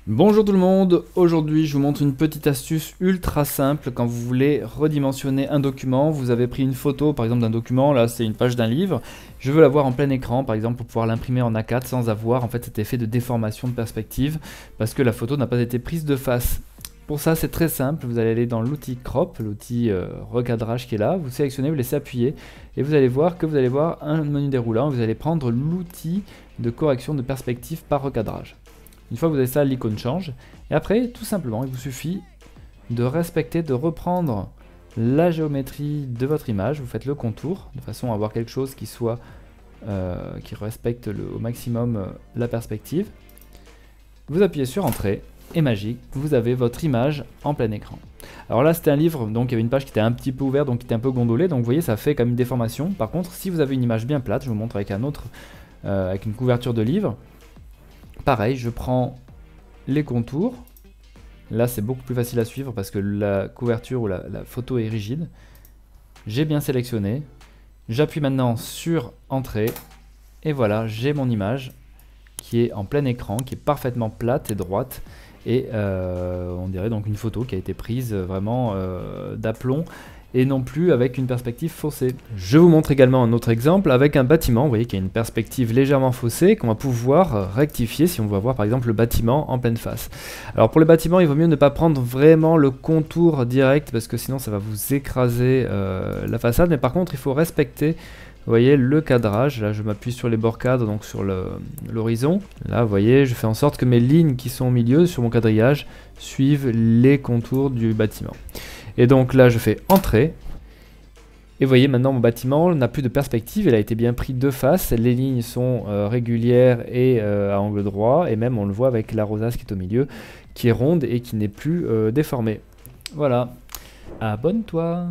Bonjour tout le monde, aujourd'hui je vous montre une petite astuce ultra simple quand vous voulez redimensionner un document. Vous avez pris une photo par exemple d'un document, là c'est une page d'un livre, je veux l'avoir en plein écran par exemple pour pouvoir l'imprimer en A4 sans avoir en fait cet effet de déformation de perspective parce que la photo n'a pas été prise de face. Pour ça c'est très simple, vous allez aller dans l'outil crop, l'outil recadrage qui est là, vous sélectionnez, vous laissez appuyer et vous allez voir que vous allez voir un menu déroulant, vous allez prendre l'outil de correction de perspective par recadrage. Une fois que vous avez ça, l'icône change. Et après, tout simplement, il vous suffit de respecter, de reprendre la géométrie de votre image. Vous faites le contour, de façon à avoir quelque chose qui soit qui respecte au maximum la perspective. Vous appuyez sur Entrée, et magique, vous avez votre image en plein écran. Alors là, c'était un livre, donc il y avait une page qui était un petit peu ouverte, donc qui était un peu gondolée. Donc vous voyez, ça fait comme une déformation. Par contre, si vous avez une image bien plate, je vous montre avec un autre, avec une couverture de livre. Pareil, je prends les contours. Là, c'est beaucoup plus facile à suivre parce que la couverture ou la photo est rigide. J'ai bien sélectionné. J'appuie maintenant sur Entrée. Et voilà, j'ai mon image qui est en plein écran, qui est parfaitement plate et droite. Et on dirait donc une photo qui a été prise vraiment d'aplomb et non plus avec une perspective faussée. Je vous montre également un autre exemple avec un bâtiment, vous voyez qu'il y a une perspective légèrement faussée qu'on va pouvoir rectifier si on veut voir par exemple le bâtiment en pleine face. Alors pour le bâtiment, il vaut mieux ne pas prendre vraiment le contour direct parce que sinon ça va vous écraser la façade, mais par contre il faut respecter, vous voyez, le cadrage. Là je m'appuie sur les bords cadres, donc sur l'horizon. Là vous voyez, je fais en sorte que mes lignes qui sont au milieu sur mon quadrillage suivent les contours du bâtiment. Et donc là je fais Entrée. Et vous voyez maintenant mon bâtiment n'a plus de perspective, il a été bien pris de face, les lignes sont régulières et à angle droit, et même on le voit avec la rosace qui est au milieu, qui est ronde et qui n'est plus déformée. Voilà, abonne-toi!